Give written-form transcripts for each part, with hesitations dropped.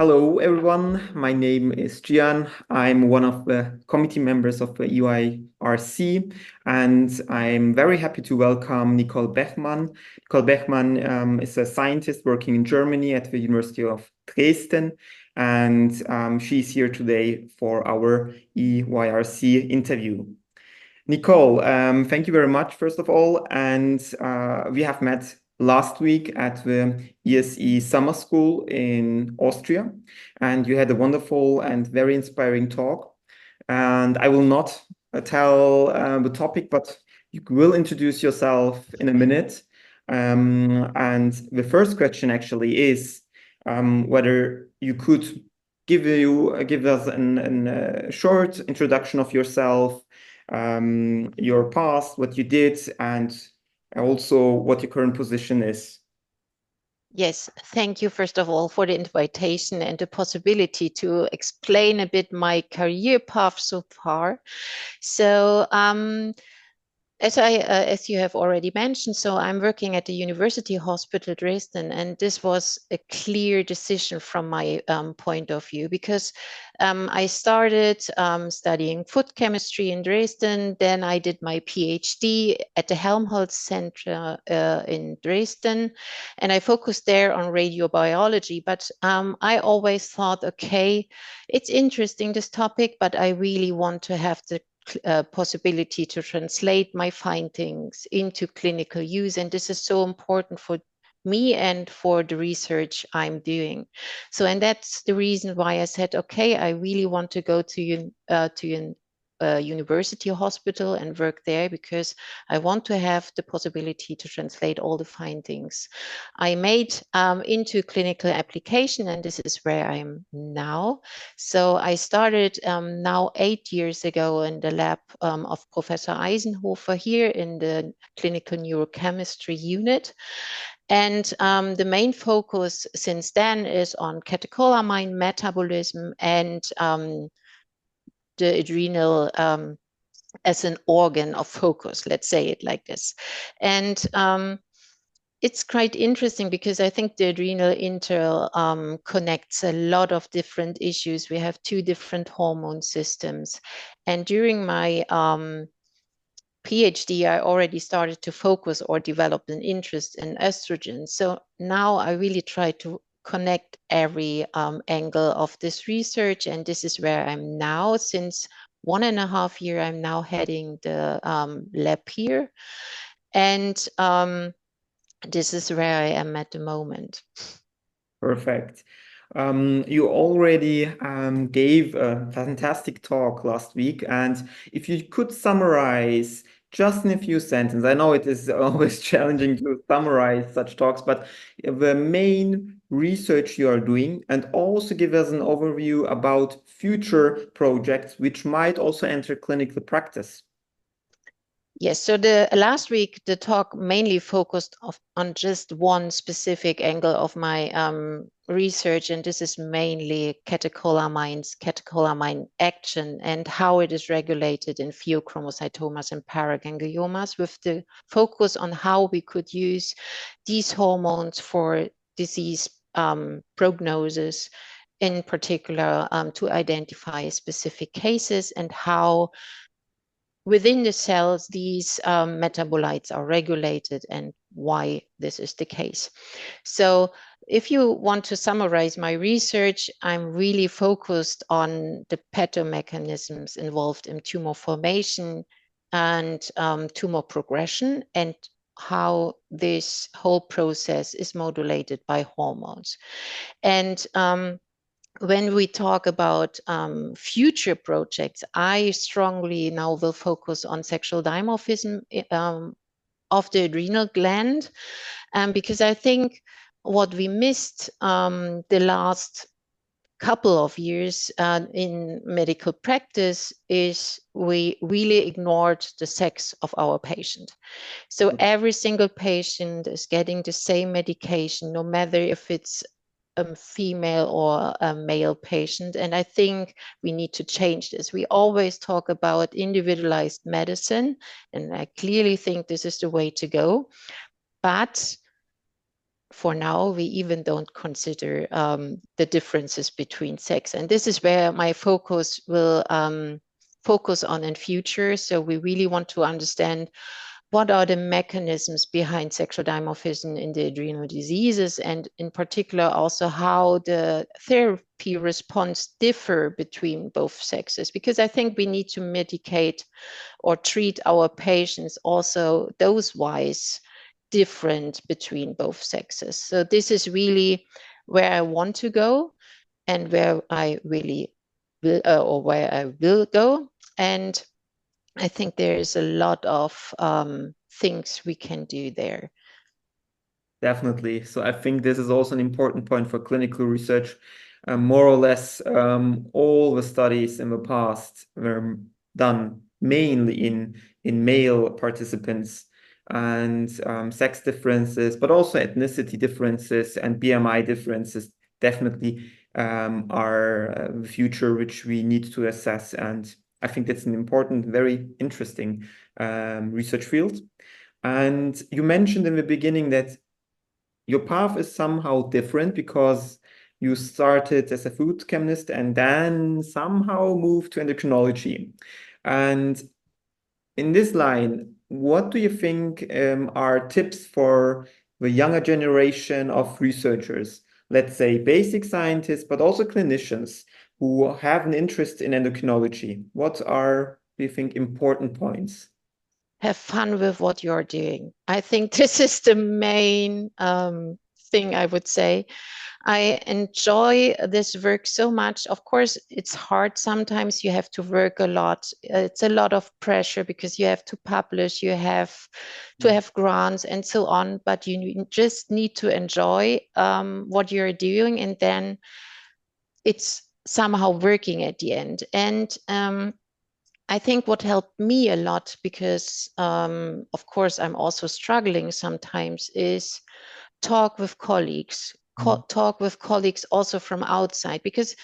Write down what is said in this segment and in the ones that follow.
Hello, everyone. My name is Cihan. I'm one of the committee members of the EYRC, and I'm very happy to welcome Nicole Bechmann. Nicole Bechmann is a scientist working in Germany at the University of Dresden, and she's here today for our EYRC interview. Nicole, thank you very much, first of all. And we have met last week at the ESE Summer School in Austria, and you had a wonderful and very inspiring talk. And I will not tell the topic, but you will introduce yourself in a minute. And the first question actually is whether you could give us a short introduction of yourself, your past, what you did, and also what your current position is. Yes, thank you first of all for the invitation and the possibility to explain a bit my career path so far. So as you have already mentioned, so I'm working at the University Hospital Dresden, and this was a clear decision from my point of view, because I started studying food chemistry in Dresden. Then I did my PhD at the Helmholtz Center in Dresden, and I focused there on radiobiology. But I always thought, okay, it's interesting, this topic, but I really want to have the possibility to translate my findings into clinical use. And this is so important for me and for the research I'm doing. So, and that's the reason why I said, okay, I really want to go to university hospital and work there, because I want to have the possibility to translate all the findings I made into clinical application, and this is where I am now. So I started now 8 years ago in the lab of Professor Eisenhofer here in the clinical neurochemistry unit. And the main focus since then is on catecholamine metabolism and the adrenal as an organ of focus, let's say it like this. And it's quite interesting because I think the adrenal connects a lot of different issues. We have two different hormone systems. And during my PhD, I already started to focus or develop an interest in estrogen. So now I really try to connect every angle of this research. And this is where I'm now. Since 1.5 years, I'm now heading the lab here. And this is where I am at the moment. Perfect. You already gave a fantastic talk last week, and if you could summarize just in a few sentences, I know it is always challenging to summarize such talks, but the main research you are doing, and also give us an overview about future projects which might also enter clinical practice. Yes, so the last week, the talk mainly focused on just one specific angle of my research, and this is mainly catecholamine action and how it is regulated in pheochromocytomas and paragangliomas, with the focus on how we could use these hormones for disease prognosis, in particular to identify specific cases, and how within the cells, these metabolites are regulated and why this is the case. So if you want to summarize my research, I'm really focused on the pathomechanisms involved in tumor formation and tumor progression, and how this whole process is modulated by hormones. And when we talk about future projects, I strongly now will focus on sexual dimorphism of the adrenal gland, because I think what we missed the last couple of years in medical practice is we really ignored the sex of our patient. So every single patient is getting the same medication, no matter if it's a female or a male patient. And I think we need to change this. We always talk about individualized medicine, and I clearly think this is the way to go. But for now, we even don't consider the differences between sex. And this is where my focus will focus on in future. So we really want to understand what are the mechanisms behind sexual dimorphism in the adrenal diseases, and in particular also how the therapy response differ between both sexes, because I think we need to medicate or treat our patients also dose-wise different between both sexes. So this is really where I want to go and where I really will, or where I will go. And I think there is a lot of things we can do there. Definitely. So I think this is also an important point for clinical research. More or less, all the studies in the past were done mainly in male participants, and sex differences, but also ethnicity differences and BMI differences definitely are the future which we need to assess. And I think that's an important, very interesting research field. And you mentioned in the beginning that your path is somehow different because you started as a food chemist and then somehow moved to endocrinology. And in this line, what do you think are tips for the younger generation of researchers, let's say basic scientists, but also clinicians who have an interest in endocrinology? What are, do you think, important points? Have fun with what you're doing. I think this is the main thing I would say. I enjoy this work so much. Of course, it's hard sometimes. You have to work a lot. It's a lot of pressure because you have to publish, you have to have grants and so on. But you just need to enjoy what you're doing, and then it's somehow working at the end. And I think what helped me a lot, because of course I'm also struggling sometimes, is talk with colleagues, talk with colleagues also from outside, because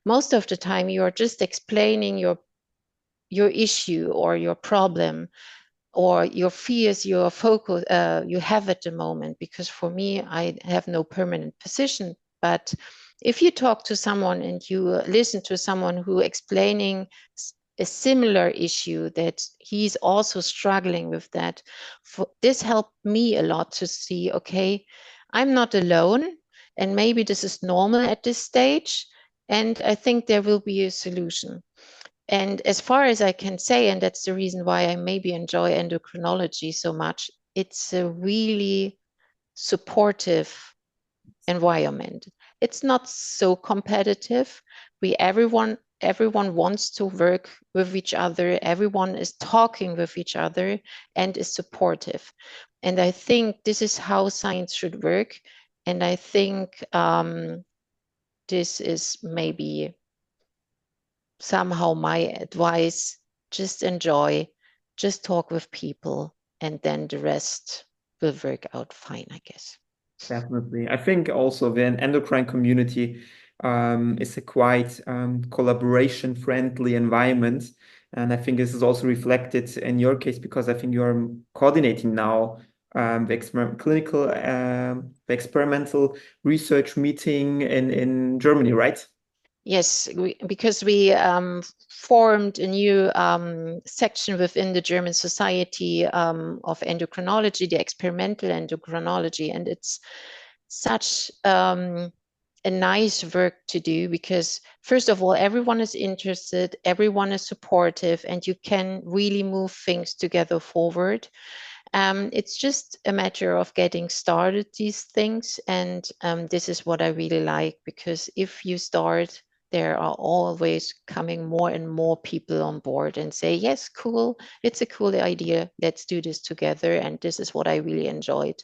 most of the time you're just explaining your issue or your problem or your fears, your focus you have at the moment. Because for me, I have no permanent position, but if you talk to someone and you listen to someone who explaining a similar issue, that he's also struggling with that, this helped me a lot to see, okay, I'm not alone, and maybe this is normal at this stage, and I think there will be a solution. And as far as I can say, and that's the reason why I maybe enjoy endocrinology so much, it's a really supportive environment. It's not so competitive. Everyone wants to work with each other. Everyone is talking with each other and is supportive. And I think this is how science should work. And I think this is maybe somehow my advice. Just enjoy, just talk with people, and then the rest will work out fine, I guess. Definitely. I think also the endocrine community is a quite collaboration-friendly environment. And I think this is also reflected in your case because I think you're coordinating now the experimental research meeting in Germany, right? Yes, because we formed a new section within the German Society of Endocrinology, the experimental endocrinology, and it's such a nice work to do, because first of all, everyone is interested, everyone is supportive, and you can really move things together forward. It's just a matter of getting started these things, and this is what I really like, because if you start, there are always coming more and more people on board and say, yes, cool, it's a cool idea, let's do this together. And this is what I really enjoyed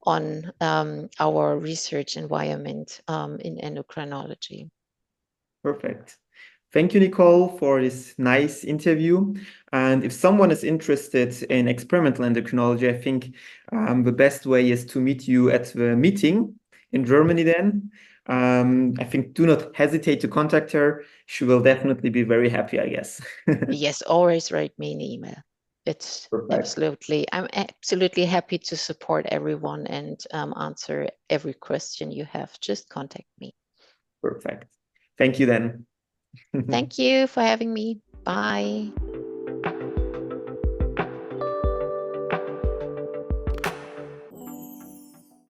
on our research environment in endocrinology. Perfect. Thank you, Nicole, for this nice interview. And if someone is interested in experimental endocrinology, I think the best way is to meet you at the meeting in Germany then. I think do not hesitate to contact her. She will definitely be very happy, I guess. Yes, always write me an email. It's Perfect. I'm absolutely happy to support everyone and answer every question you have. Just contact me. Perfect. Thank you then. Thank you for having me. Bye.